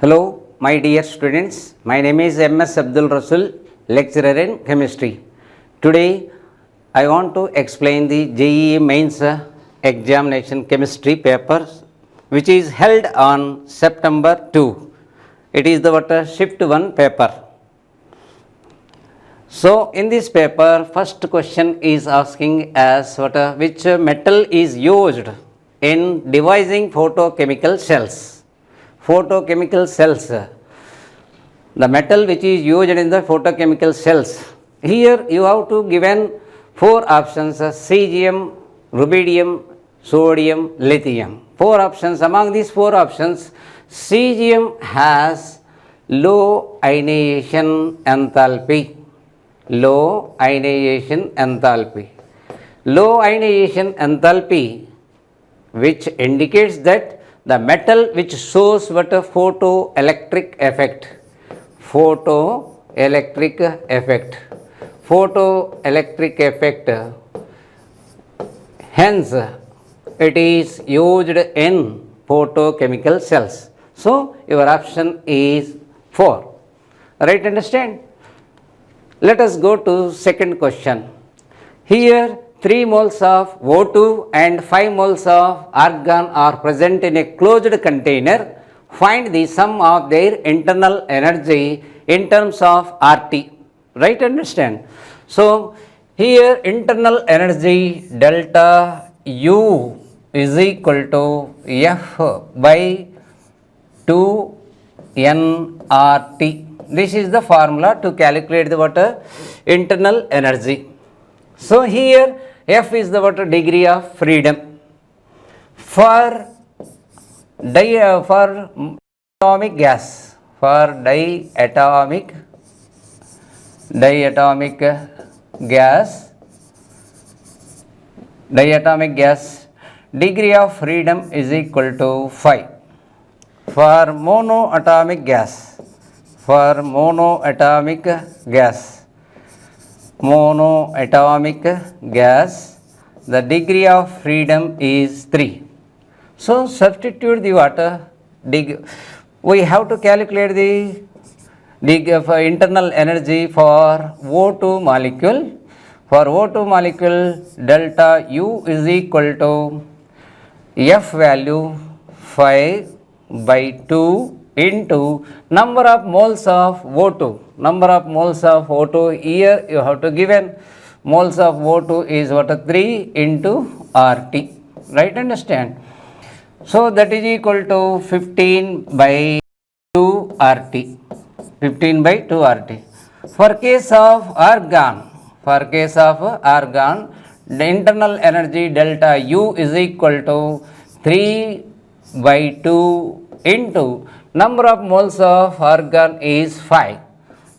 Hello, my dear students. My name is M.S. Abdul Rasul, lecturer in chemistry. Today, I want to explain the JEE Mains examination chemistry paper, which is held on September 2. It is the shift 1 paper. So, in this paper, first question is asking as which metal is used in devising photochemical cells. Photochemical cells, the metal which is used in the photochemical cells. Here you have to given 4 options: cesium, rubidium, sodium, lithium. 4 options. Among these 4 options, cesium has low ionization enthalpy. Low ionization enthalpy. Low ionization enthalpy, which indicates that the metal which shows what a photoelectric effect. Photoelectric effect. Photoelectric effect. Hence, it is used in photochemical cells. So, your option is 4. Right, understand? Let us go to second question. Here, 3 moles of O2 and 5 moles of argon are present in a closed container. Find the sum of their internal energy in terms of RT. Right, understand? So, here internal energy delta U is equal to F by 2 nRT. This is the formula to calculate the internal energy. So, here F is the degree of freedom. For diatomic gas, diatomic gas, degree of freedom is equal to 5. For monoatomic gas, the degree of freedom is 3. So, substitute the we have to calculate the internal energy for O2 molecule. For O2 molecule, delta U is equal to F value 5 by 2 into number of moles of O2. Number of moles of O2, here you have to given moles of O2 is 3 into RT. Right, understand? So, that is equal to 15 by 2 RT. 15 by 2 RT. For case of argon, the internal energy delta U is equal to 3 by 2 into number of moles of argon is 5.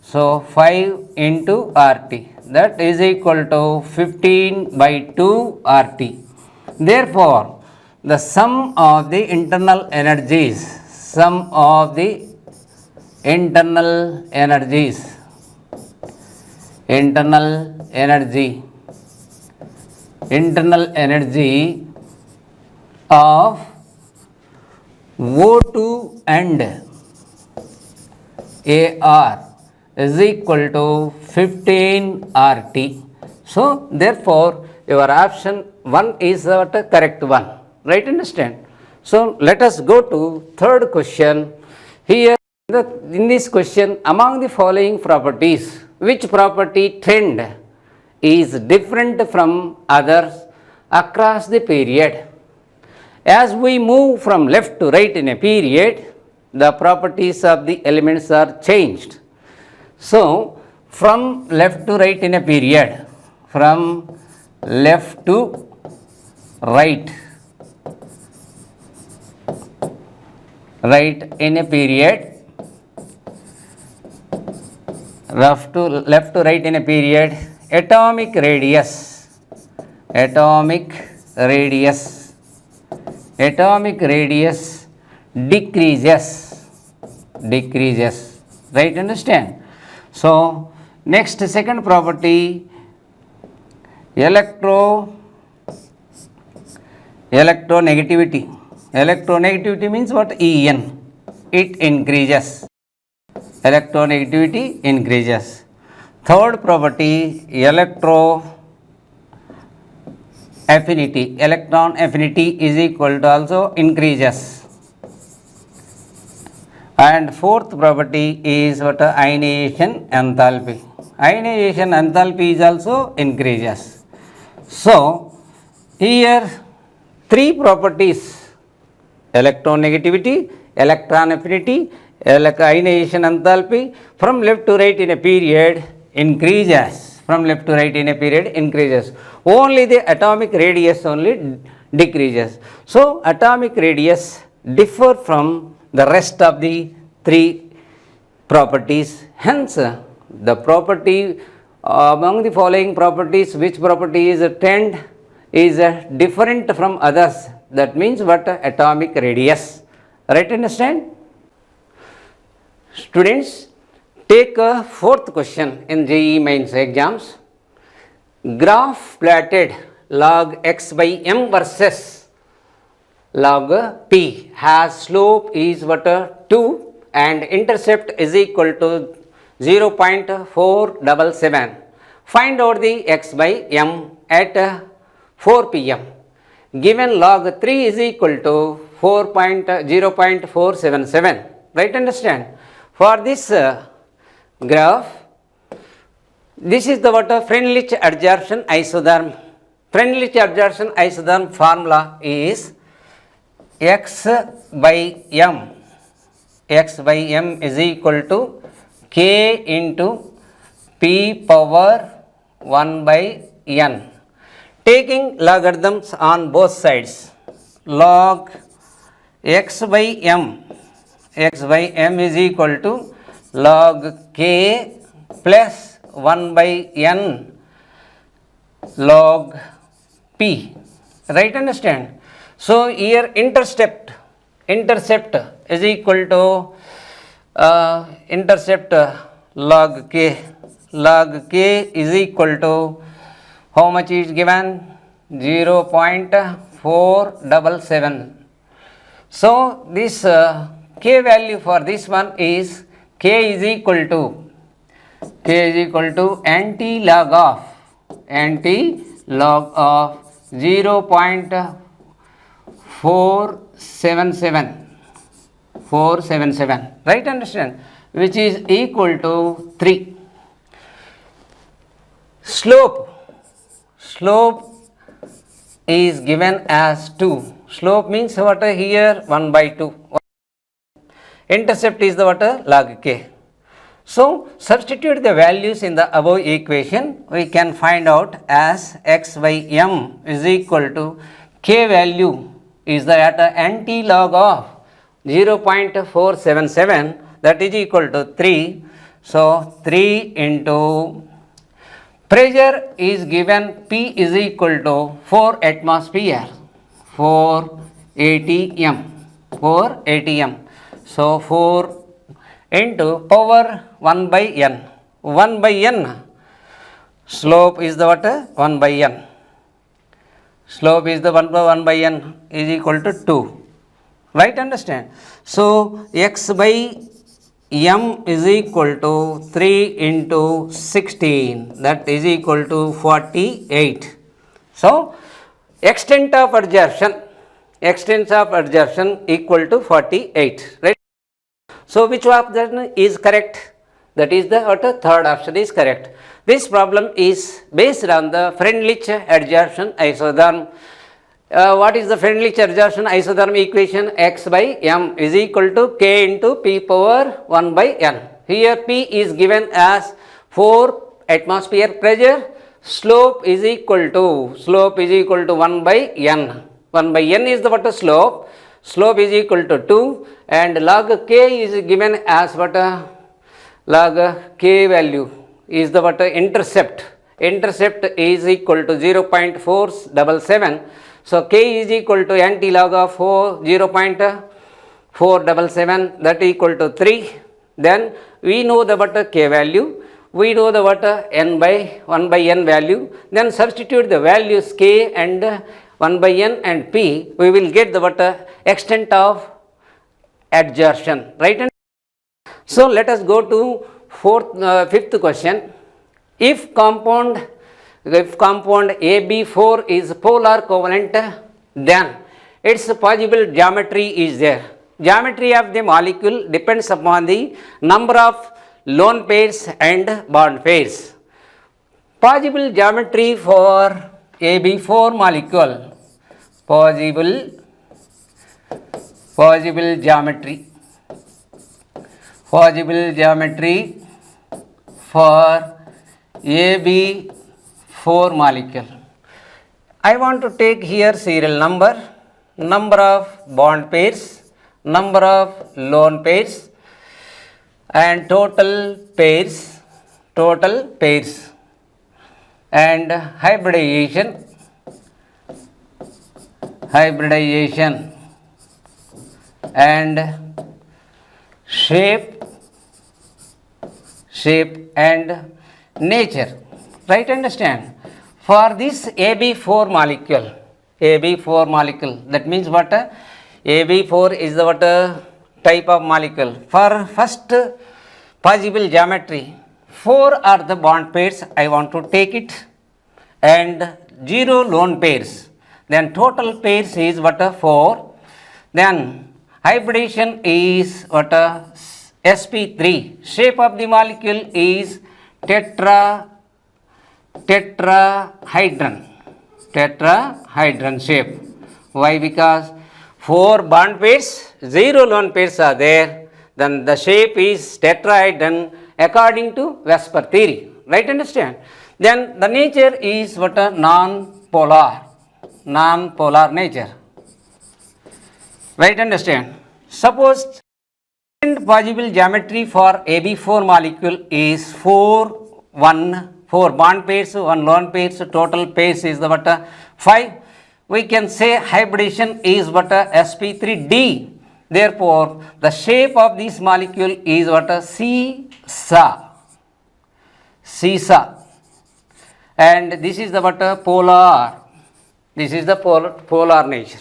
So, 5 into RT, that is equal to 15 by 2 RT. Therefore, the sum of the internal energies of O2 and AR is equal to 15 RT. So, therefore, your option 1 is the correct one. Right, understand? So, let us go to third question. Here, in this question, among the following properties, which property trend is different from others across the period? As we move from left to right in a period, the properties of the elements are changed. So, from left to right in a period, from left to right in a period, left to right in a period, atomic radius decreases. Right, understand? So, next second property, electronegativity. Electronegativity means what? En. it increases. Electronegativity increases. Third property, electron affinity is equal to also increases. And fourth property is what? Ionization enthalpy. Ionization enthalpy is also increases. So here three properties: electronegativity, electron affinity, ionization enthalpy, from left to right in a period increases. From left to right in a period increases. Only the atomic radius only decreases. So atomic radius differ from the rest of the three properties. Hence, the property among the following properties, which property is a trend is different from others. That means what? Atomic radius. Right, understand? Students, take a fourth question in JEE Mains exams. Graph plotted log x by m versus log p has slope is what? 2 and intercept is equal to 0.477. Find out the x by m at 4 pm. Given log 3 is equal to 0.477. Right, understand? For this graph, this is the what? Freundlich adsorption isotherm. Freundlich adsorption isotherm formula is x by m. X by m is equal to k into p power 1 by n. Taking logarithms on both sides, log x by m is equal to log k plus 1 by n log p. Right, understand? So here intercept is equal to intercept log k. Log k is equal to how much is given? 0.477. So this k value for this one is k is equal to anti-log of 0.477. Right, understand? Which is equal to 3. Slope is given as 2. Slope means what? Here 1 by 2. Intercept is the what? Log k. So substitute the values in the above equation. We can find out as x by m is equal to k value is the anti-log of 0.477, that is equal to 3. So 3 into pressure is given, P is equal to 4 atmosphere, 4 atm. So 4 into power 1 by n. 1 by n. Slope is the what? 1 by n. Slope is the 1 by n is equal to 2. Right, understand? So x by m is equal to 3 into 16, that is equal to 48. So extent of adsorption equal to 48. Right? So which option is correct? That is the third option is correct. This problem is based on the Freundlich adsorption isotherm. What is the Freundlich adsorption isotherm equation? X by m is equal to k into p power 1 by n. Here P is given as 4 atmosphere pressure. Slope is equal to 1 by n. 1 by n is the what? Slope. Slope is equal to 2 and log k is given as what? Log k value is the what? Intercept. Intercept is equal to 0.477. So k is equal to anti-log of 0.477, that equal to 3. Then we know the what? K value. We know the what? N by 1 by n value. Then substitute the values k and 1 by n and p. We will get the what? Extent of adsorption, right? And so let us go to fifth question. If compound AB4 is polar covalent, then its possible geometry is there. Geometry of the molecule depends upon the number of lone pairs and bond pairs. Possible geometry for AB4 molecule. Possible geometry for AB4 molecule. I want to take here serial number of bond pairs, number of lone pairs, and total pairs, and hybridization and shape and nature, right? Understand? For this AB4 molecule, that means what? AB4 is the what type of molecule. For first possible geometry, 4 are the bond pairs, I want to take it, and 0 lone pairs. Then total pairs is what? 4. Then hybridization is what? sp3. Shape of the molecule is tetrahedron shape. Why? Because 4 bond pairs, 0 lone pairs are there. Then the shape is tetrahedron according to Vesper theory. Right? Understand? Then the nature is what? Non-polar nature. Right? Understand? Suppose possible geometry for AB4 molecule is 4 bond pairs, 1 lone pairs, total pairs is the what? 5. We can say hybridization is what? sp3d. Therefore, the shape of this molecule is what? Seesaw. And this is the what? Polar. This is the polar nature.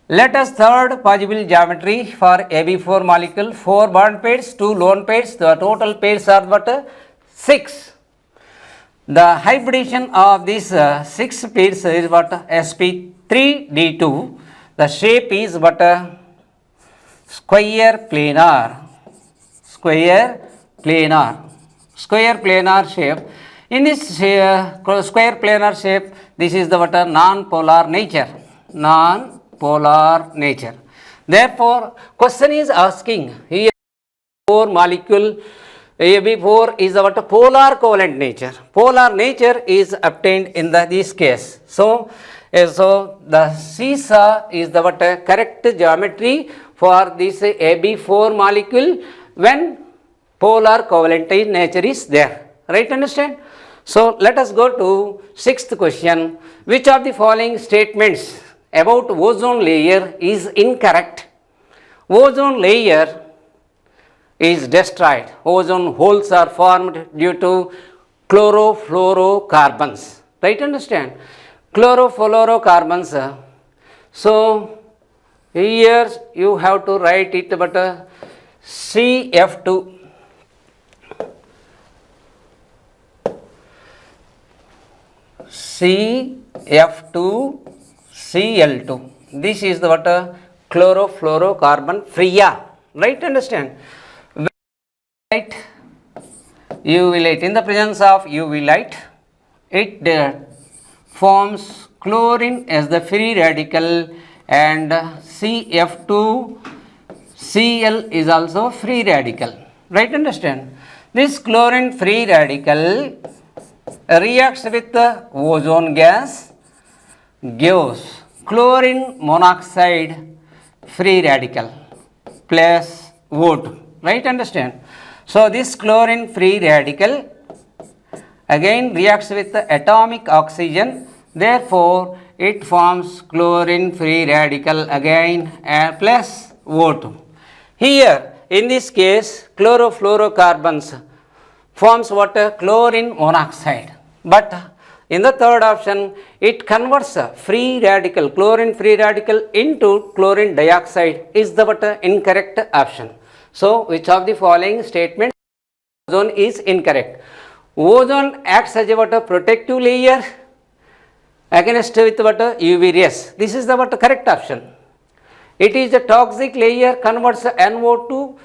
Let us third possible geometry for AB4 molecule. 4 bond pairs, 2 lone pairs. The total pairs are what? 6. The hybridization of these 6 pairs is what? sp3d2. The shape is what? Square planar shape. In this square planar shape, this is the what? Non-polar nature. Therefore, question is asking here 4 molecule AB4 is what? Polar covalent nature. Polar nature is obtained in this case. So the seesaw is the what? Correct geometry for this AB4 molecule when polar covalent nature is there. Right? Understand? So let us go to 6th question. Which of the following statements about ozone layer is incorrect? Ozone layer is destroyed. Ozone holes are formed due to chlorofluorocarbons. Right? Understand? Chlorofluorocarbons. So here you have to write it, but CF2. CF2Cl2. This is the what? Chlorofluorocarbon free. Right? Understand? Light, UV light. In the presence of UV light, it forms chlorine as the free radical, and CF2Cl is also free radical. Right? Understand? This chlorine free radical reacts with the ozone gas, gives chlorine monoxide free radical plus O2. Right? Understand? So this chlorine free radical again reacts with the atomic oxygen. Therefore, it forms chlorine free radical again plus O2. Here in this case, chlorofluorocarbons forms what? Chlorine monoxide. But In the third option, it converts a free radical, chlorine free radical into chlorine dioxide is the what incorrect option. So, which of the following statements ozone is incorrect? Ozone acts as a what protective layer against with what UV rays. This is the what correct option. It is a toxic layer converts NO2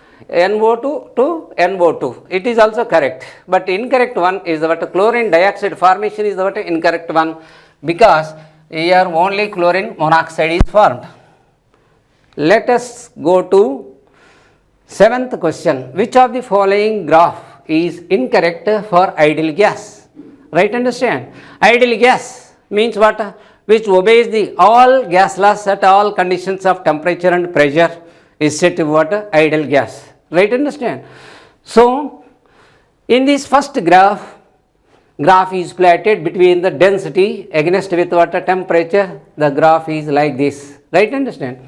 to NO2. It is also correct, but incorrect one is the what chlorine dioxide formation is the what incorrect one, because here only chlorine monoxide is formed. Let us go to seventh question. Which of the following graph is incorrect for ideal gas? Right, understand? Ideal gas means what? Which obeys the all gas laws at all conditions of temperature and pressure is said to be what? Ideal gas. Right, understand? So, in this first graph is plotted between the density against with what temperature. The graph is like this. Right, understand?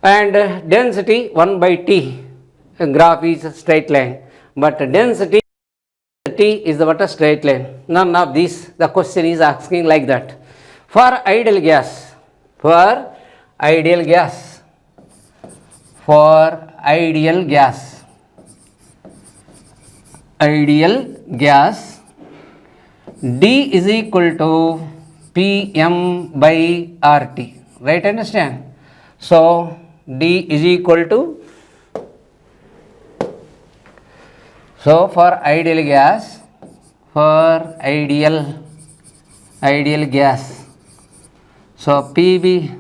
And density 1 by T, graph is a straight line, but density T is the what a straight line. None of these, the question is asking like that. For ideal gas, for ideal gas, ideal gas, D is equal to Pm by RT. Right, understand? So, D is equal to, so for ideal gas, ideal gas, so PV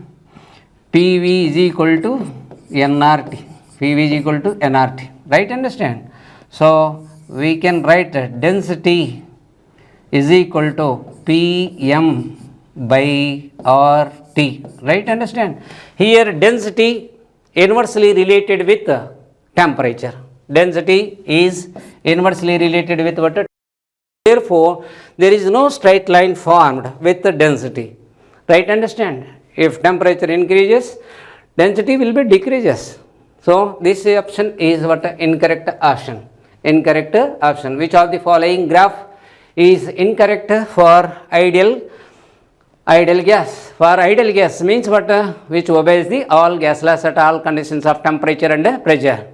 is equal to nRT, PV is equal to nRT, right, understand? So, we can write density is equal to Pm by RT, right, understand? Here density inversely related with temperature. Density is inversely related with what? Therefore, there is no straight line formed with the density. Right, understand? If temperature increases, density will be decreases. So, this option is what? Incorrect option. Incorrect option. Which of the following graph is incorrect for ideal gas? For ideal gas means what? Which obeys the all gas laws at all conditions of temperature and pressure.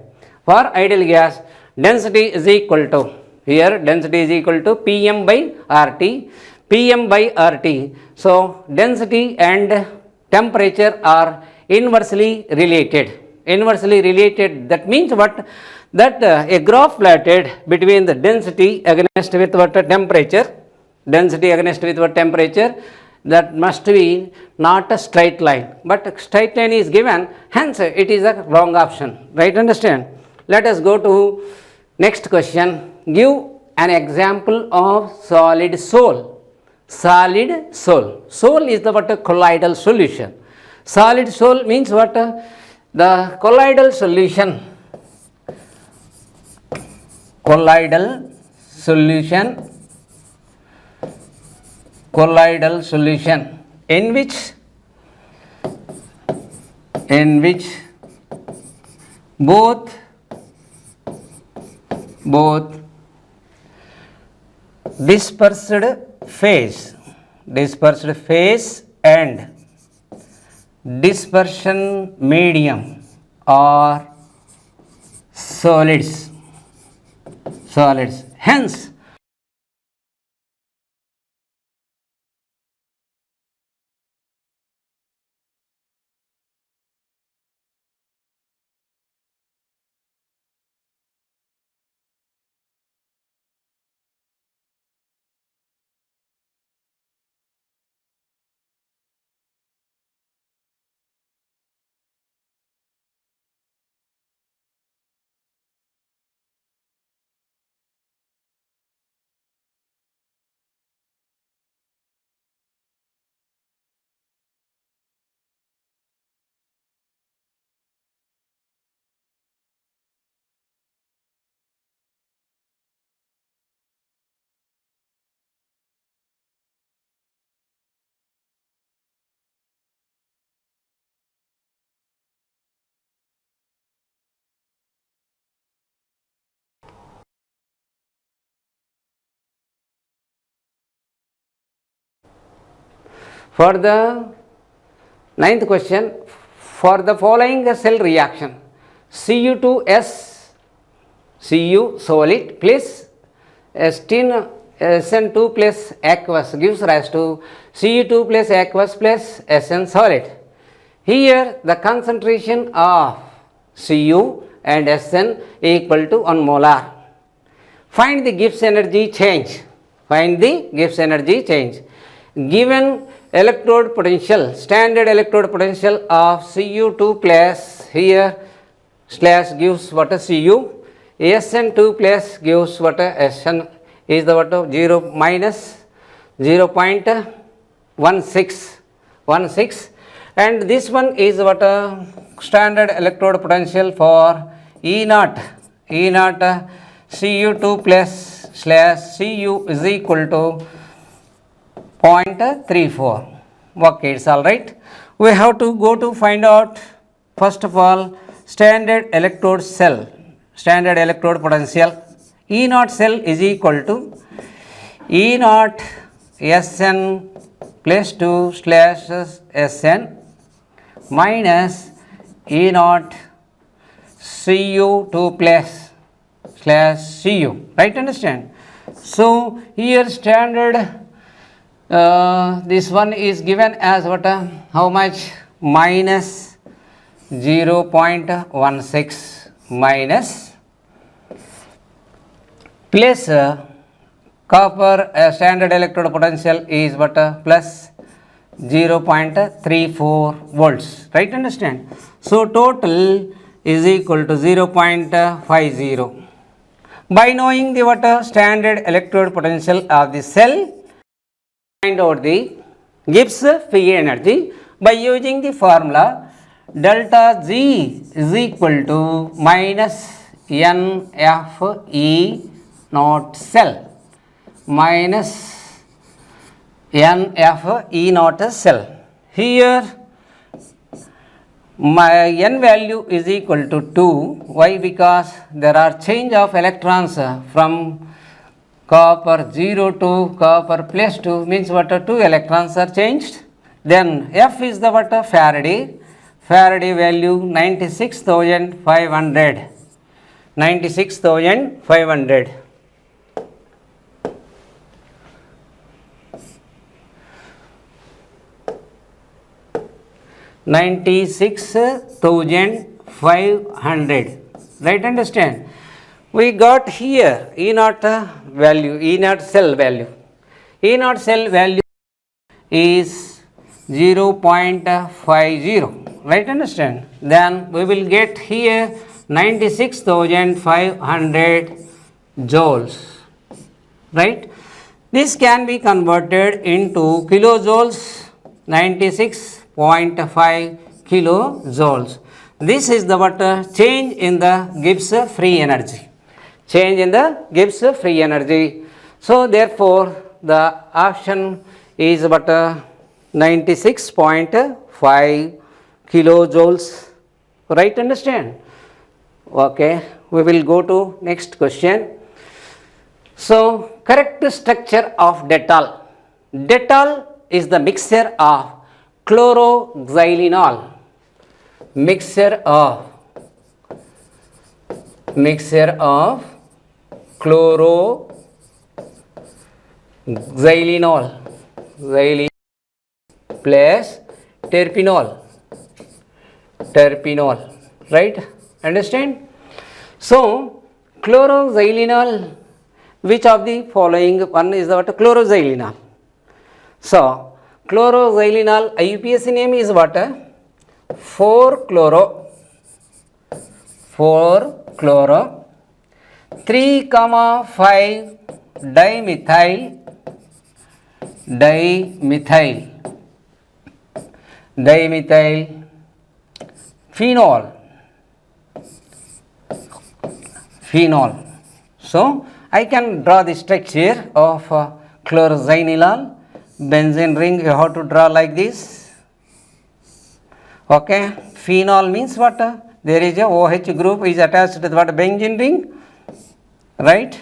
For ideal gas, density is equal to, here density is equal to Pm by RT, Pm by RT. So, density and temperature are inversely related. Inversely related, that means what? That a graph plotted between the density against with what temperature, density against with what temperature, that must be not a straight line, but straight line is given, hence it is a wrong option. Right, understand? Let us go to next question. Give an example of solid sol. Solid sol. Sol is the what colloidal solution. Solid sol means what? The colloidal solution. Colloidal solution in which both dispersed phase and dispersion medium are solids. Hence, For the ninth question, for the following cell reaction, Cu2S, Cu solid plus SN2 plus aqueous gives rise to Cu2 plus aqueous plus Sn solid. Here the concentration of Cu and Sn equal to 1 molar. Find the Gibbs energy change. Find the Gibbs energy change. Given electrode potential, standard electrode potential of Cu2 plus here slash gives what a Cu, Sn2 plus gives what a Sn is the what of 0 minus 0.16, and this one is what a standard electrode potential for E0 Cu2 plus slash Cu is equal to 0.34. Okay, it's all right. We have to go to find out first of all standard electrode cell, standard electrode potential. E0 cell is equal to E0 Sn plus 2 slash Sn minus E0 Cu2 plus slash Cu, right? Understand? So here standard this one is given as what how much, minus 0.16 minus plus copper standard electrode potential is what plus 0.34 volts, right? Understand? So total is equal to 0.50. By knowing the what standard electrode potential of the cell, find out the Gibbs free energy by using the formula delta G is equal to minus NFE naught cell minus NFE naught cell. Here my n value is equal to 2. Why? Because there are change of electrons from copper 0 to copper plus 2 means what 2 electrons are changed. Then F is the what Faraday. Faraday value 96,500. 96,500. $96,500, right? Understand? We got here E0 value, E0 cell value. E0 cell value is 0.50, right? Understand? Then we will get here 96,500 joules, right? This can be converted into kilojoules, 96.5 kilojoules. This is the what change in the Gibbs free energy. Change in the Gibbs free energy. So therefore the option is what 96.5 kilojoules, right? Understand? Okay, we will go to next question. So correct structure of Dettol. Dettol is the mixture of chloroxylenol, mixture of chloroxylenol, plus terpenol, right? Understand? So chloroxylenol, which of the following one is the what chloroxylenol? So chloroxylenol IUPAC name is what 4-chloro 3,5 dimethyl phenol. So I can draw the structure of chloroxylenol. Benzene ring you have to draw like this. Okay, phenol means what? There is a OH group is attached to the what benzene ring, right?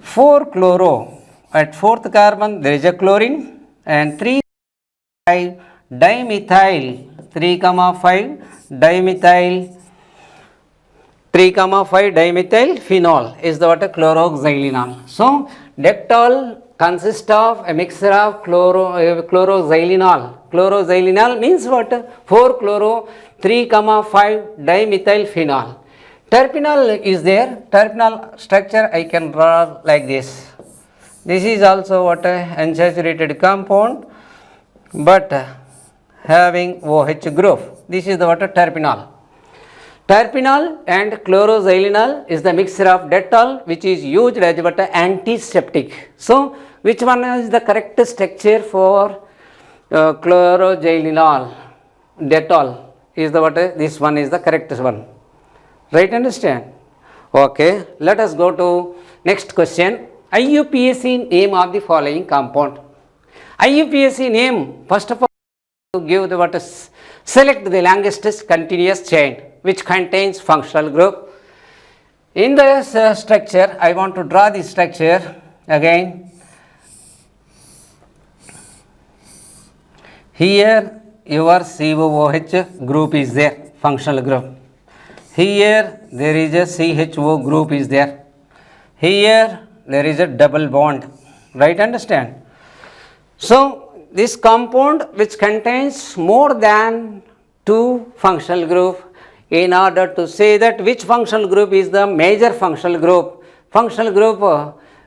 4-chloro, at 4th carbon there is a chlorine, and 3 5 dimethyl 3 comma 5 dimethyl 3 comma 5 dimethyl phenol is the what chloroxylenol. So Dettol consists of a mixture of chloroxylenol. Chloroxylenol means what? 4 chloro 3 comma 5 dimethyl phenol. Terpenol is there. Terpenol structure I can draw like this. This is also what unsaturated compound, but having OH group. This is the what terpenol. Terpenol and chloroxylenol is the mixture of Dettol, which is used as what antiseptic. So which one is the correct structure for chloroxylenol? Dettol is the what this one is the correct one. Right, understand? Okay, let us go to next question. IUPAC name of the following compound. IUPAC name, first of all, to give the what is, select the longest continuous chain which contains functional group. In this structure, I want to draw the structure again. Here your COOH group is there, functional group. Here there is a CHO group is there. Here there is a double bond. Right, understand? So this compound which contains more than 2 functional group, in order to say that which functional group is the major functional group,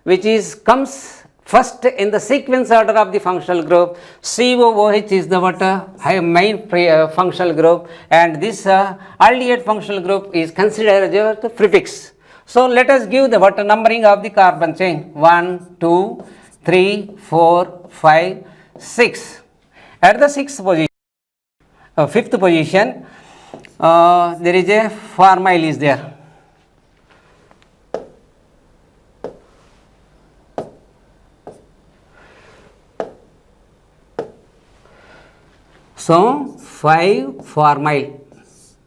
which is comes first in the sequence order of the functional group, COOH is the what main functional group, and this aldehyde functional group is considered as the prefix. So let us give the what numbering of the carbon chain: 1, 2, 3, 4, 5, 6. At the sixth position, fifth position, there is a formyl is there. So 5 formyl,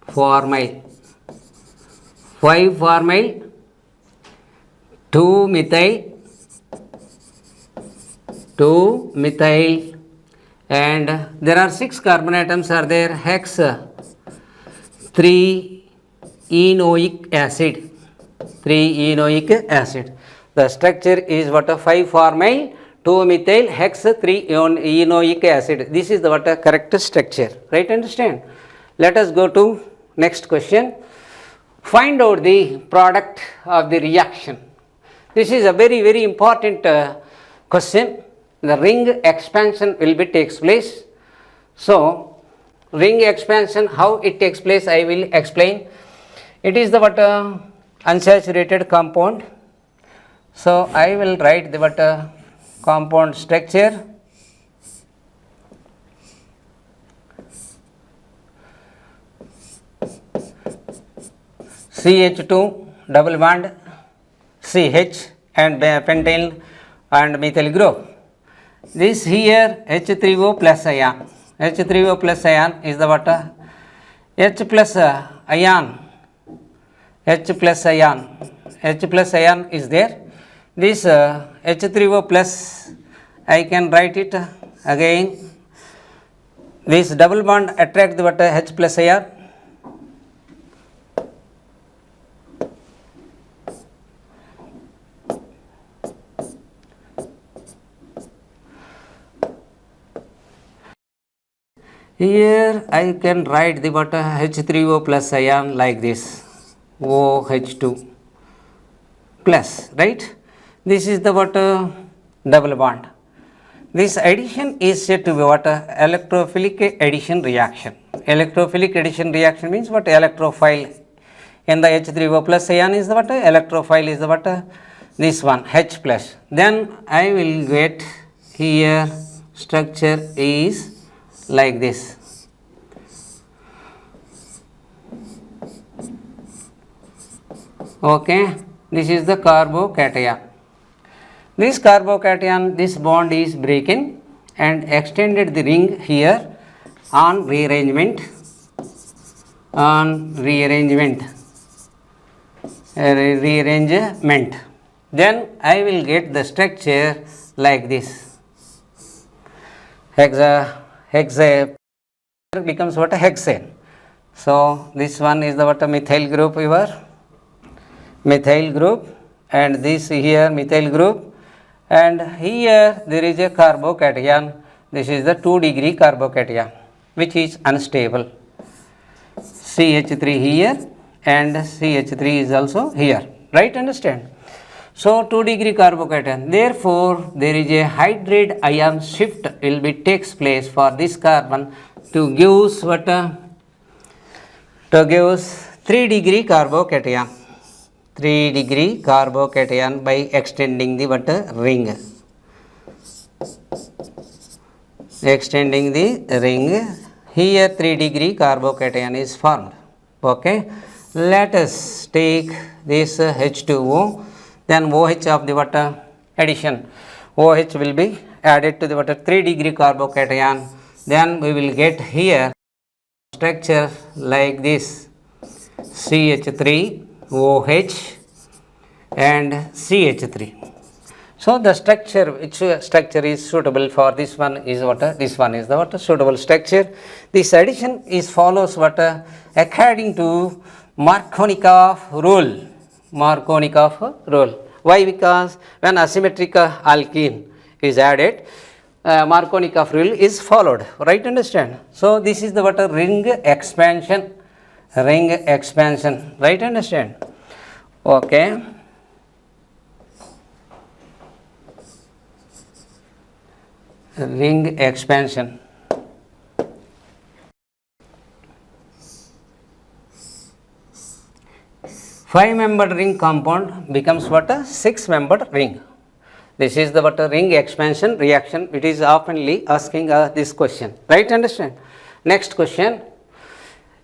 5 formyl, 2 methyl, and there are 6 carbon atoms are there. Hex 3 enoic acid, The structure is what a 5 formyl, 2 methyl, hex 3 enoic acid. This is the what a correct structure. Right, understand? Let us go to next question. Find out the product of the reaction. This is a very, very important question. The ring expansion will be takes place. So ring expansion, how it takes place, I will explain. It is the what unsaturated compound. So I will write the what compound structure. CH2 double bond CH and pentyl and methyl group. This here H3O plus ion. H3O plus ion is the what H plus ion. H plus ion is there. This H3O plus, I can write it again. This double bond attract the what H plus ion. Here I can write the what H3O plus ion like this, OH2 plus, right? This is the what double bond. This addition is said to be what electrophilic addition reaction. Electrophilic addition reaction means what electrophile in the H3O plus ion is the what electrophile is the what this one H plus. Then I will get here structure is like this. Okay, this is the carbocation. This carbocation, this bond is breaking and extended the ring here on rearrangement. Then I will get the structure like this. hexane becomes what? Hexane. So this one is the what? Methyl group, your methyl group, and this here methyl group, and here there is a carbocation. This is the 2 degree carbocation which is unstable. CH3 here and CH3 is also here, right? Understand? So 2 degree carbocation, therefore there is a hydride ion shift will be takes place for this carbon to gives what? To gives 3 degree carbocation, 3 degree carbocation by extending the what? Ring, extending the ring. Here 3 degree carbocation is formed. Okay, let us take this H2O, then OH of the what? Addition, OH will be added to the what? 3 degree carbocation. Then we will get here structure like this: CH3, OH and CH3. So the structure, which structure is suitable for this one is what? This one is the what? Suitable structure. This addition is follows what? According to Markovnikov rule. Markovnikov rule. Why? Because when asymmetric alkene is added, Markovnikov rule is followed. Right? Understand? So this is the what? Ring expansion. Ring expansion. Right? Understand? Okay. Ring expansion. Five-membered ring compound becomes what? A 6-membered ring. This is the what? Ring expansion reaction. It is oftenly asking this question. Right? Understand? Next question.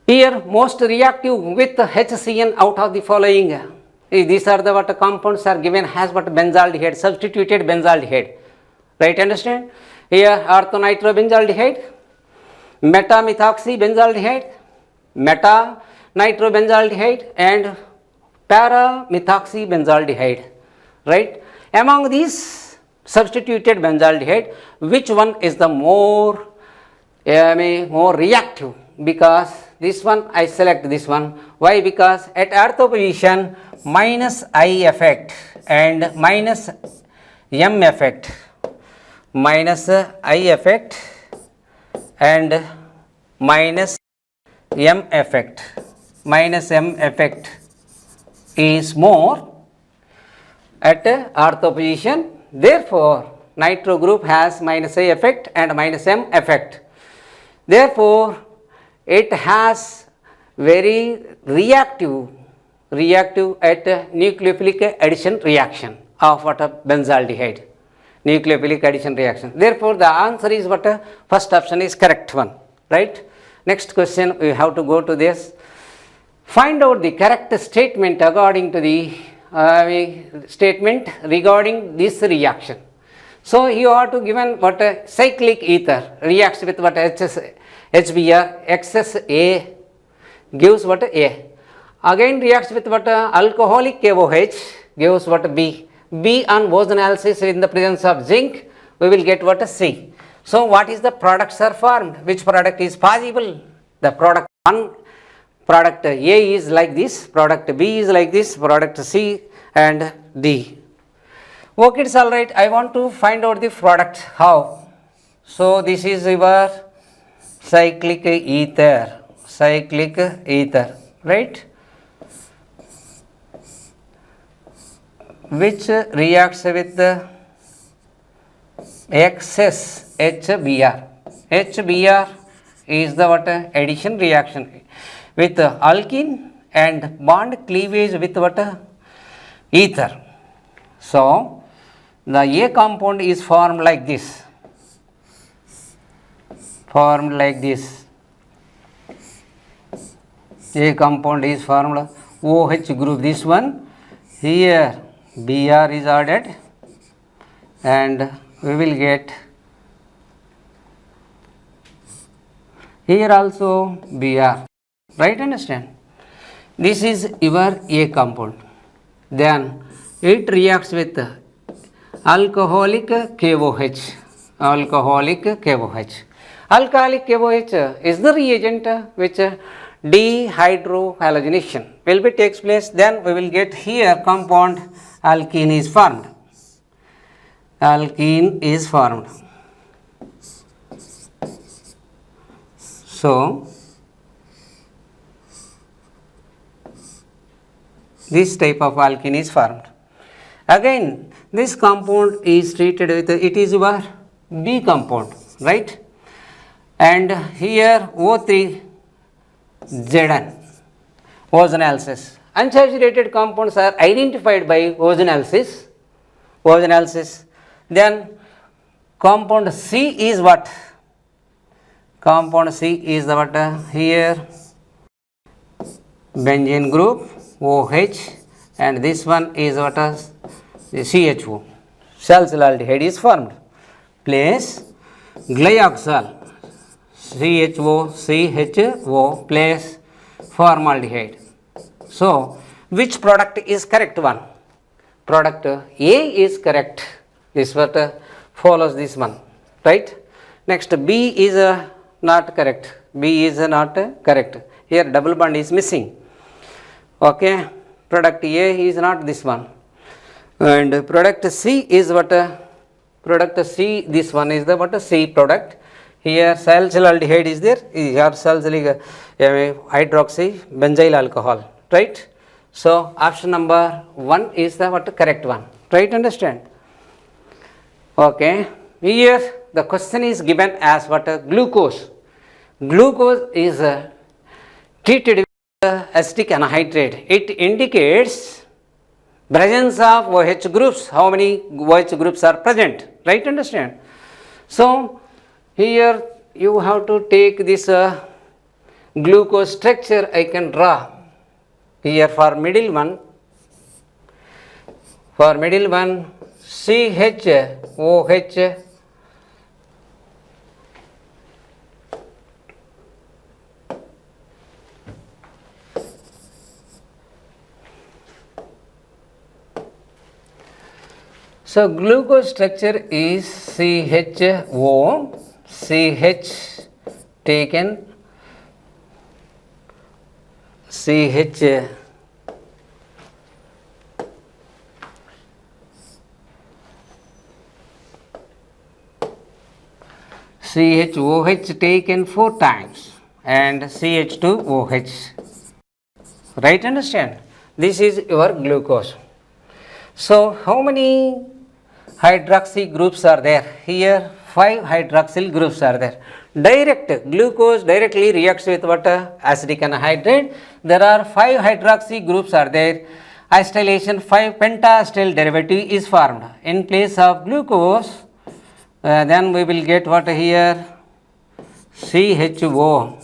Here most reactive with HCN out of the following. These are the what? Compounds are given as what? Benzaldehyde, substituted benzaldehyde. Right? Understand? Here orthonitrophenzyaldehyde, meta-methoxybenzaldehyde, meta-nitrobenzaldehyde and para-methoxybenzaldehyde. Right? Among these substituted benzaldehyde, which one is the more reactive? Because this one I select this one. Why? Because at ortho position minus I effect and minus M effect, minus I effect and minus M effect, minus M effect is more at ortho position. Therefore, nitro group has minus I effect and minus M effect. Therefore, it has very reactive at nucleophilic addition reaction of what? Benzaldehyde. Nucleophilic addition reaction. Therefore, the answer is what? First option is correct one. Right? Next question, we have to go to this. Find out the correct statement according to the statement regarding this reaction. So you are to given what? Cyclic ether reacts with what? HBr, excess A gives what? A. Again reacts with what? Alcoholic KOH gives what? B. B on Bose analysis in the presence of zinc, we will get what? C. So what is the products are formed? Which product is possible? The product 1, product A is like this, product B is like this, product C and D. Okay, it's all right. I want to find out the product. How? So this is your cyclic ether, right? Which reacts with the excess HBr. HBr is the what? Addition reaction with alkene and bond cleavage with what? Ether. So the A compound is formed like this. A compound is formed OH group. This one here Br is added and we will get here also Br. Right? Understand? This is your A compound. Then it reacts with alcoholic KOH. Alcoholic KOH is the reagent which dehydrohalogenation will be takes place. Then we will get here compound alkene is formed. Alkene is formed. So this type of alkene is formed. Again, this compound is treated with, it is your B compound, right? And here O3Zn, ozonolysis. Unsaturated compounds are identified by ozonolysis. Then compound C is what? Compound C is the what? Here benzene group OH, and this one is what? The CHO. Salicylaldehyde is formed. Place glyoxal CHO place formaldehyde. So which product is correct one? Product A is correct. This what follows this one, right? Next B is not correct. B is not correct. Here double bond is missing. Okay, product A is not this one, and product C is what? Product C, this one is the what? C product. Here salicylaldehyde is there, here salicylic hydroxy benzyl alcohol, right? So option number 1 is the what? Correct one, right? Understand? Okay, here the question is given as what? Glucose. Glucose is treated with acetic anhydride. It indicates presence of OH groups. How many OH groups are present, right? Understand? So here you have to take this glucose structure. I can draw here for middle one. For middle one, CHOH so glucose structure is CHO, CH taken CH CHOH taken 4 times and CH2OH, right? Understand? This is your glucose. So how many hydroxy groups are there? Here 5 hydroxyl groups are there. Direct glucose directly reacts with what? Acetic anhydride. There are 5 hydroxy groups are there. Acetylation 5 pentaacetyl derivative is formed in place of glucose. Then we will get what here? CHO,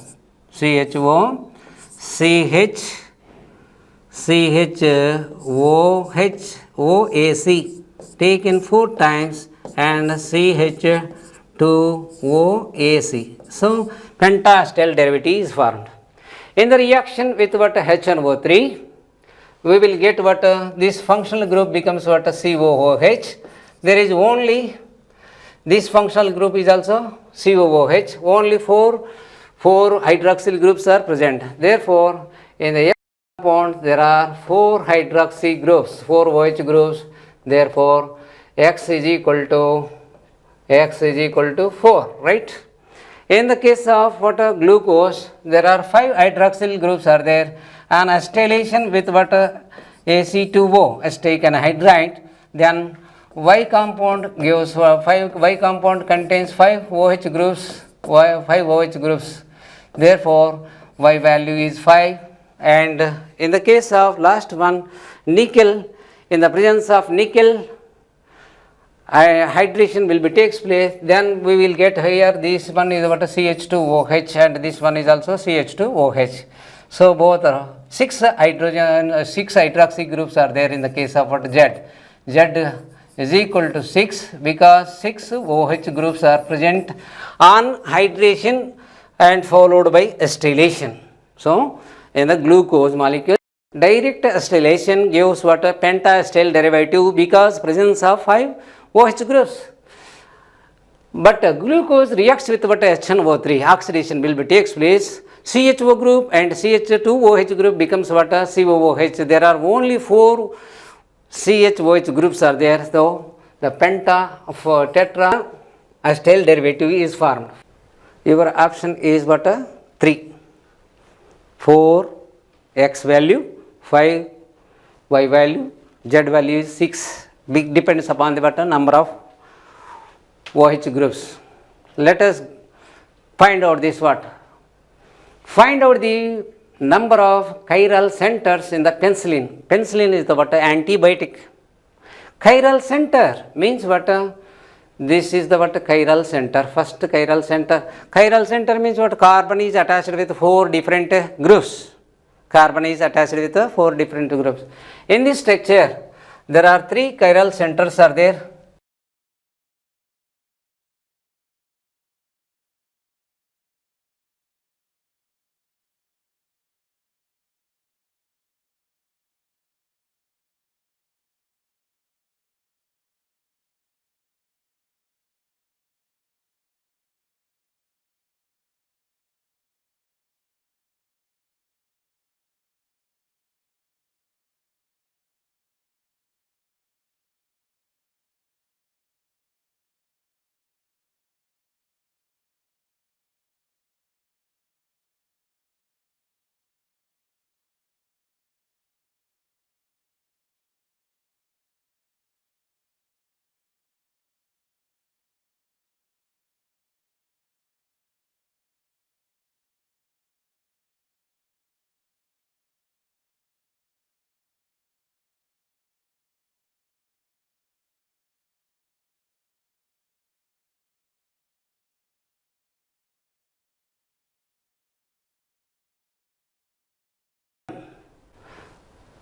OAC taken 4 times and CH2OAC. So pentaacetyl derivative is formed. In the reaction with what? HNO3, we will get what? This functional group becomes what? COOH. There is only this functional group is also COOH. Only 4 hydroxyl groups are present. Therefore, in the compound there are 4 hydroxy groups, 4 OH groups. Therefore, X is equal to 4, right? In the case of what? Glucose, there are 5 hydroxyl groups are there, and acetylation with what? AC2O, acetic anhydride. Then Y compound gives 5. Y compound contains 5 OH groups. 5 OH groups. Therefore, Y value is 5. And in the case of last one, nickel, in the presence of nickel, hydration will be takes place. Then we will get here, this one is what? CH2OH, and this one is also CH2OH. So both are 6 hydroxy groups are there in the case of what? Z. Z is equal to 6 because 6 OH groups are present on hydration and followed by acetylation. So in the glucose molecule, direct acetylation gives what? Pentaacetyl derivative because presence of 5 OH groups. But glucose reacts with what HNO3, oxidation will be takes place. CHO group and CH2OH group becomes what COOH. There are only 4 CHOH groups are there, so the penta of tetra acetyl derivative is formed. Your option is what 3, 4, X value 5, Y value, Z value is 6. Big depends upon the what number of OH groups. Let us find out this what. Find out the number of chiral centers in the penicillin. Penicillin is the what antibiotic. Chiral center means what? This is the what chiral center. First chiral center. Chiral center means what? Carbon is attached with 4 different groups. Carbon is attached with 4 different groups. In this structure, there are 3 chiral centers are there.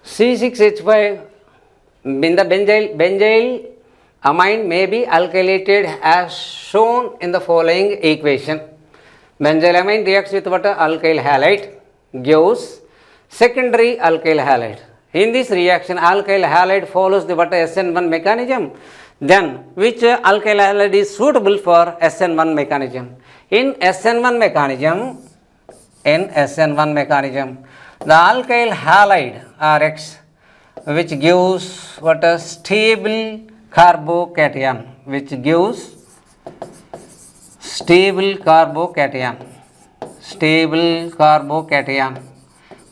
C6H5 in the benzyl amine may be alkylated as shown in the following equation. Benzyl amine reacts with what? Alkyl halide gives secondary alkyl halide. In this reaction, alkyl halide follows the what SN1 mechanism. Then, which alkyl halide is suitable for SN1 mechanism? In SN1 mechanism, the alkyl halide Rx, which gives what a stable carbocation,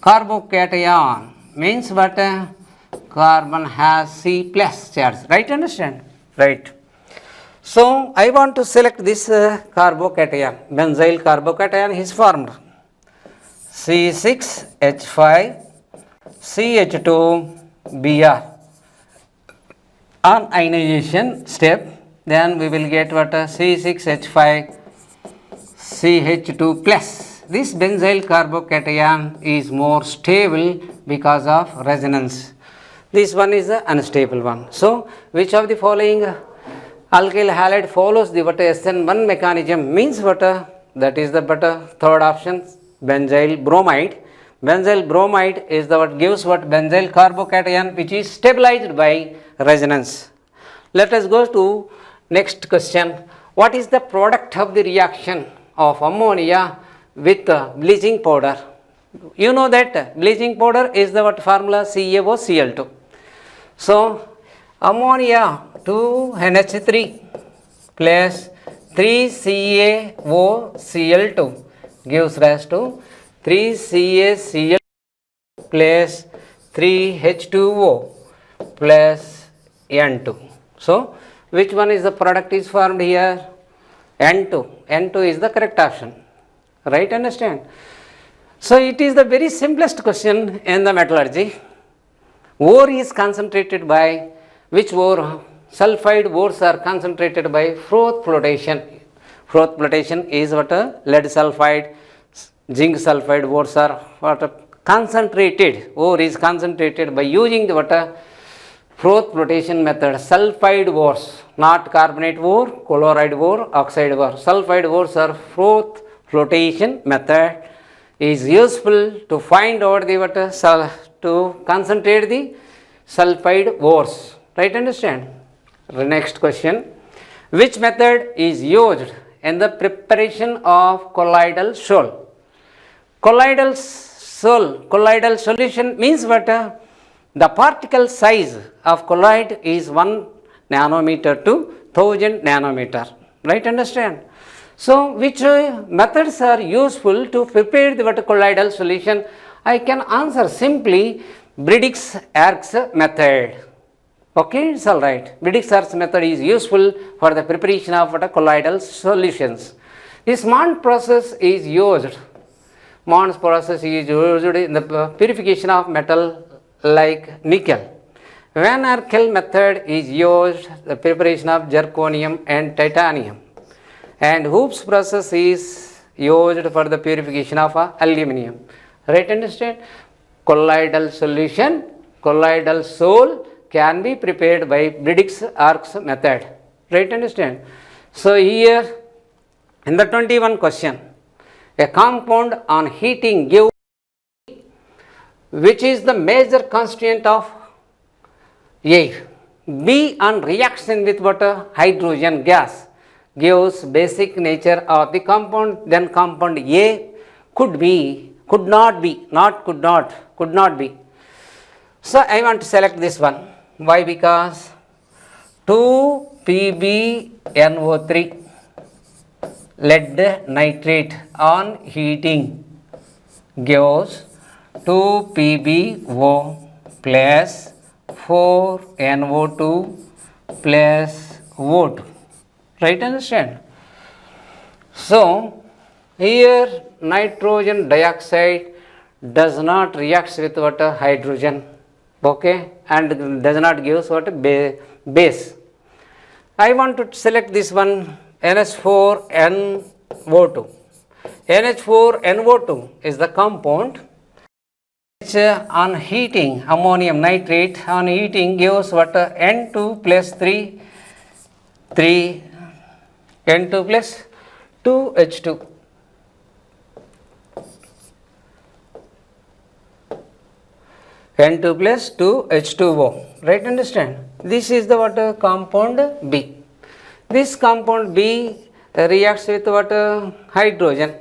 carbocation means what? Carbon has C plus charge, right? Understand? Right. So I want to select this carbocation, benzyl carbocation is formed. C6H5 CH2Br. On ionization step, then we will get what C6H5 CH2 plus. This benzyl carbocation is more stable because of resonance. This one is the unstable one. So, which of the following alkyl halide follows the what SN1 mechanism means what? That is the third option, benzyl bromide. Benzyl bromide is the what gives what benzyl carbocation which is stabilized by resonance. Let us go to next question. What is the product of the reaction of ammonia with bleaching powder? You know that bleaching powder is the what formula CaOCl2. So ammonia 2NH3 plus 3CaOCl2 gives rise to 3CaCl plus 3H2O plus N2. So, which one is the product is formed here? N2. N2 is the correct option. Right? Understand? So, it is the very simplest question in the metallurgy. Ore is concentrated by which ore? Sulfide ores are concentrated by Froth flotation. Froth flotation is what? Lead sulfide, zinc sulfide ores are what? Concentrated. Ore is concentrated by using the what? Froth flotation method. Sulfide ores, not carbonate ore, chloride ore, oxide ore. Sulfide ores are Froth flotation method is useful to find out the what? To concentrate the sulfide ores. Right? Understand? The next question. Which method is used in the preparation of colloidal sol? Colloidal solution means what? The particle size of colloid is 1 nanometer to 1000 nanometer. Right, understand? So, which methods are useful to prepare the colloidal solution? I can answer simply Briggs-Arcs method. Okay, it's all right. Briggs-Arcs method is useful for the preparation of colloidal solutions. This Mond process is used. Mond's process is used in the purification of metal like nickel. Van Arkel method is used the preparation of zirconium and titanium. And Hoops process is used for the purification of aluminum. Right, understand? Colloidal solution, colloidal sol can be prepared by Briggs-Arcs method. Right, understand? So here in the 21 question, a compound on heating gives which is the major constituent of air. B on reaction with water, hydrogen gas gives basic nature of the compound. Then compound A could be, could not be, not could not, could not be. So I want to select this one. Why? Because 2PbNO3 lead nitrate on heating gives 2PbO plus 4NO2 plus O2. Right, understand? So here nitrogen dioxide does not react with water hydrogen, okay, and does not give what base. I want to select this one NH4NO2. NH4NO2 is the compound which on heating ammonium nitrate on heating gives what N2 plus 3 N2 plus 2H2. N2 plus 2H2O. Right, understand? This is the what compound B. This compound B reacts with what hydrogen.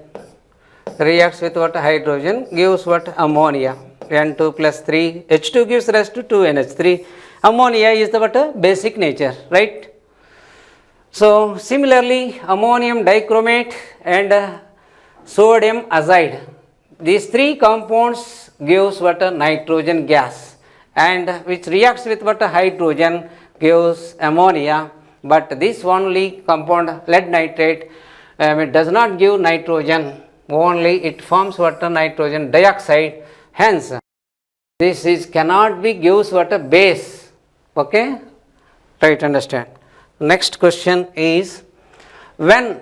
Reacts with what hydrogen gives what ammonia. N2 plus 3 H2 gives rise to 2NH3. Ammonia is the what basic nature, right? So similarly ammonium dichromate and sodium azide, these three compounds gives what nitrogen gas, and which reacts with what hydrogen gives ammonia, but this only compound lead nitrate it does not give nitrogen, only it forms what nitrogen dioxide. Hence this is cannot be gives what a base. Okay, right, understand? Next question is, when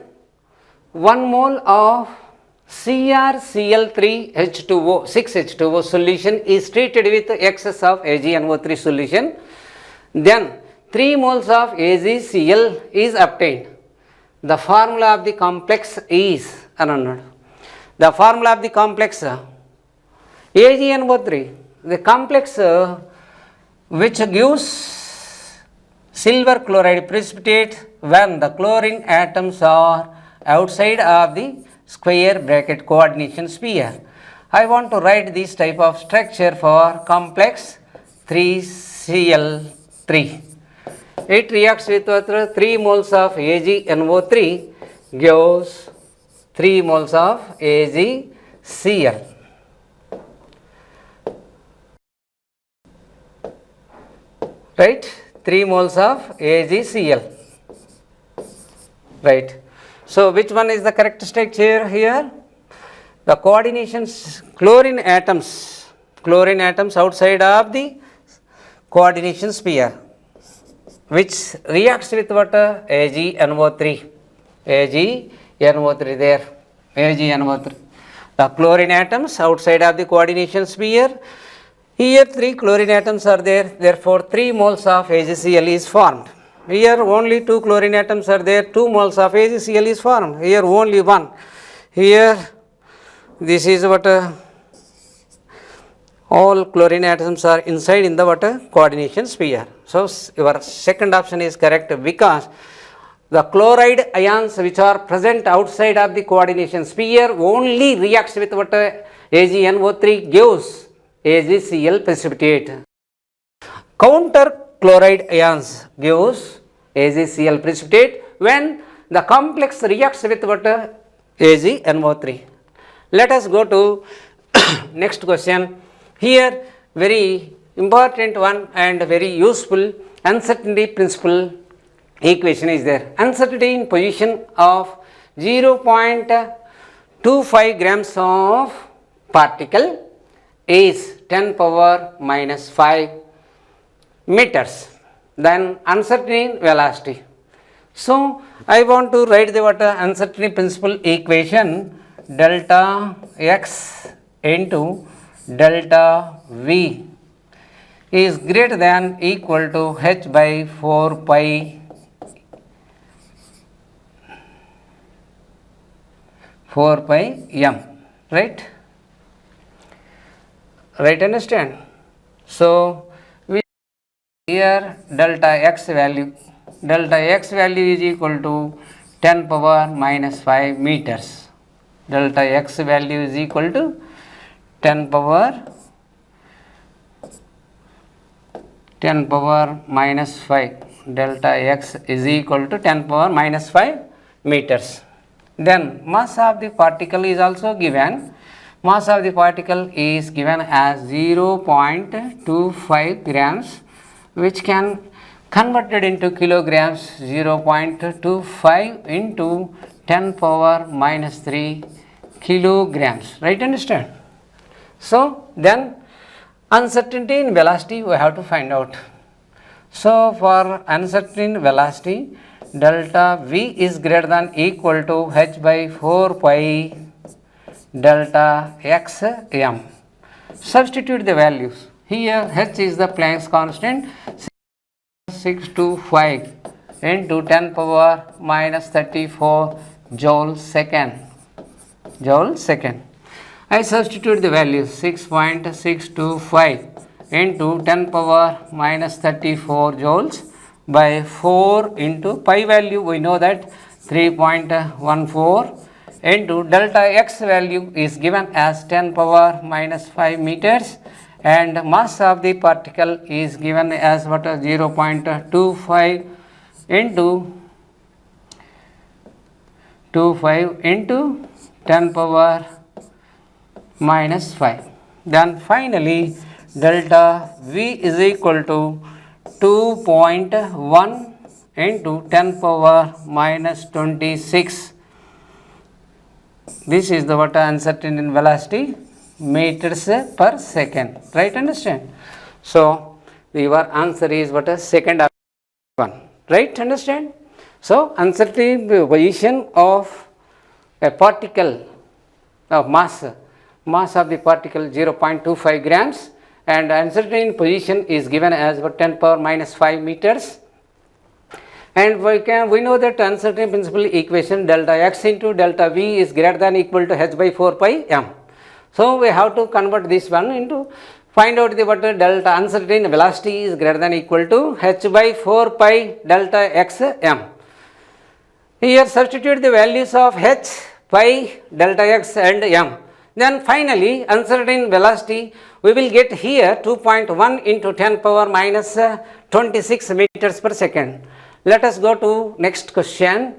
1 mole of CrCl3H2O 6H2O solution is treated with excess of AgNO3 solution, then 3 moles of AgCl is obtained. The formula of the complex is the formula of the complex AgNO3, the complex which gives silver chloride precipitate when the chlorine atoms are outside of the square bracket coordination sphere. I want to write this type of structure for complex 3Cl3. It reacts with 3 moles of AgNO3 gives 3 moles of AgCl. Right? 3 moles of AgCl. Right. So which one is the correct structure here? The coordinations, chlorine atoms outside of the coordination sphere, which reacts with what AgNO3 there, AgNO3. The chlorine atoms outside of the coordination sphere. Here 3 chlorine atoms are there, therefore 3 moles of AgCl is formed. Here only 2 chlorine atoms are there, 2 moles of AgCl is formed. Here only 1. Here this is what all chlorine atoms are inside in the what coordination sphere. So your second option is correct, because the chloride ions which are present outside of the coordination sphere only reacts with what AgNO3 gives AgCl precipitate. Counter chloride ions gives AgCl precipitate when the complex reacts with what AgNO3. Let us go to next question. Here very important one and very useful uncertainty principle equation is there. Uncertainty in position of 0.25 grams of particle is 10 power minus 5 meters. Then uncertainty in velocity. So I want to write the what uncertainty principle equation delta x into delta v is greater than equal to h by 4 pi m, right? Right, understand? So we here delta x value is equal to 10 power minus 5 meters. Delta x value is equal to 10 power minus 5. Delta x is equal to 10 power minus 5 meters. Then mass of the particle is also given. Mass of the particle is given as 0.25 grams, which can converted into kilograms. 0.25 into 10 power minus 3 kilograms, right? Understand? So then uncertainty in velocity we have to find out. So for uncertainty in velocity, delta v is greater than equal to h by 4 pi delta x m. Substitute the values. Here h is the Planck's constant, 625 into 10 power minus 34 joule second. I substitute the values 6.625 into 10 power minus 34 joules by 4 into pi value we know that 3.14 into delta x value is given as 10 power minus 5 meters and mass of the particle is given as what 0.25 into 10 power minus 5. Then finally delta v is equal to 2.1 into 10 power minus 26. This is the what uncertainty in velocity meters per second, right? Understand? So your answer is what a second one, right? Understand? So uncertainty position of a particle of mass of the particle 0.25 grams and uncertainty position is given as 10 power minus 5 meters. And we know that uncertainty principle equation delta x into delta v is greater than equal to h by 4 pi m. So we have to convert this one into find out the what delta uncertainty velocity is greater than equal to h by 4 pi delta x m. Here substitute the values of h, pi, delta x and m. Then finally uncertainty velocity we will get here 2.1 into 10 power minus 26 meters per second. Let us go to next question.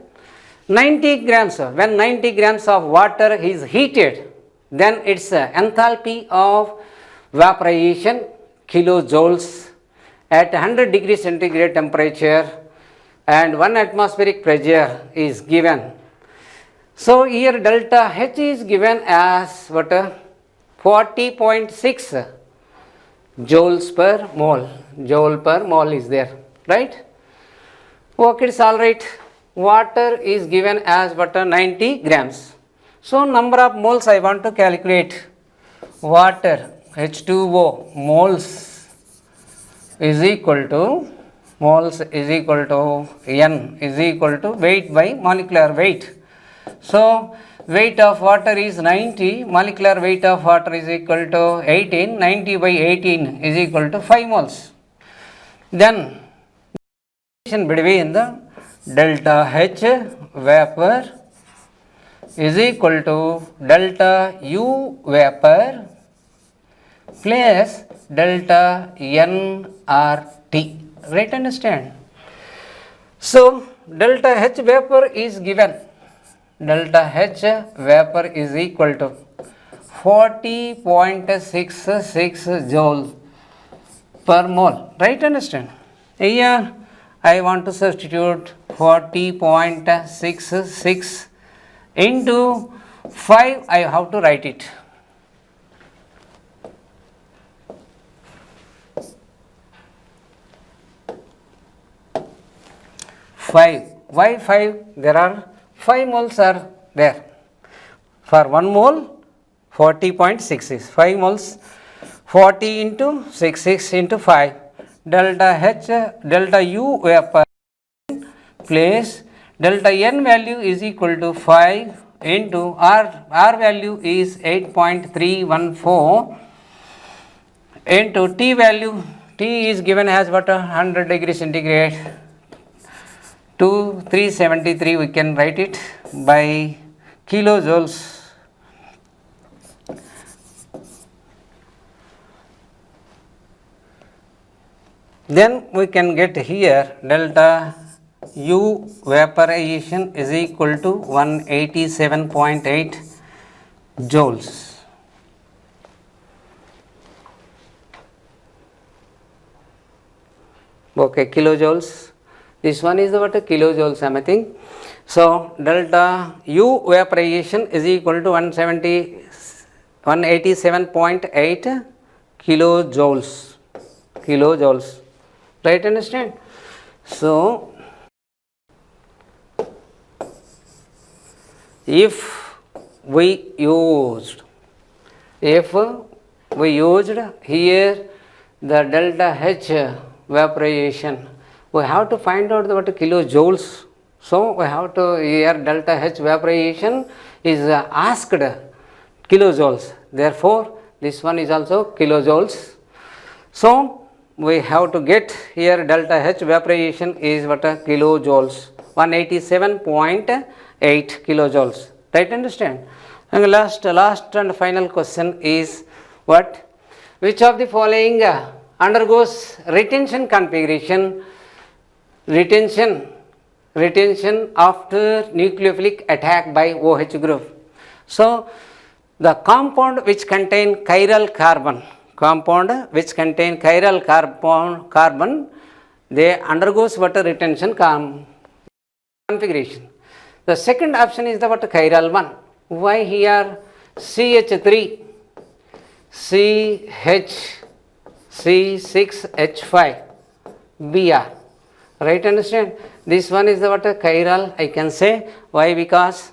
90 grams, when 90 grams of water is heated, then its enthalpy of vaporization kilojoules at 100 degrees centigrade temperature and 1 atmospheric pressure is given. So here delta H is given as what 40.6 joules per mole. Joule per mole is there, right? Okay, it's all right. Water is given as what 90 grams. So number of moles I want to calculate. Water H2O moles is equal to N is equal to weight by molecular weight. So weight of water is 90, molecular weight of water is equal to 18, 90 by 18 is equal to 5 moles. Then between the delta H vapor is equal to delta U vapor plus delta nRT, right? Understand? So delta H vapor is given, delta H vapor is equal to 40.66 joule per mole, right? Understand? Here I want to substitute 40.66 into 5, I have to write it. 5. Why 5? There are 5 moles are there. For 1 mole 40.66, 5 moles, 40 into 66 into 5, delta H, delta U vapor place delta N value is equal to 5 into R value is 8.314 into T value, T is given as what, 100 degrees centigrade to 373, we can write it by kilojoules. Then we can get here delta U vaporization is equal to 187.8 joules. Okay, kilojoules. This one is what, kilojoules, I think. So delta U vaporization is equal to 187.8 kilojoules. Right? Understand? So if we used here the delta H vaporization, we have to find out what kilojoules. So we have to, here delta H vaporization is asked kilojoules, therefore this one is also kilojoules. So we have to get here delta H vaporization is what, kilojoules, 187.8 kilojoules, right? Understand? And last and final question is what? Which of the following undergoes retention configuration, retention after nucleophilic attack by OH group? So the compound which contain chiral carbon, they undergoes what, a retention configuration. The second option is the what, chiral one. Why here CH3 C6H5 Br, right? Understand? This one is the what, chiral, I can say. Why? Because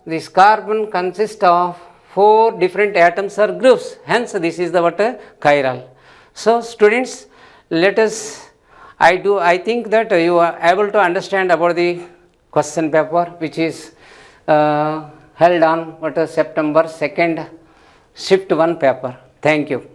this carbon consists of 4 different atoms or groups, hence this is the what, chiral. So students, let us, I think that you are able to understand about the question paper which is held on what, September 2nd, shift 1 paper. Thank you.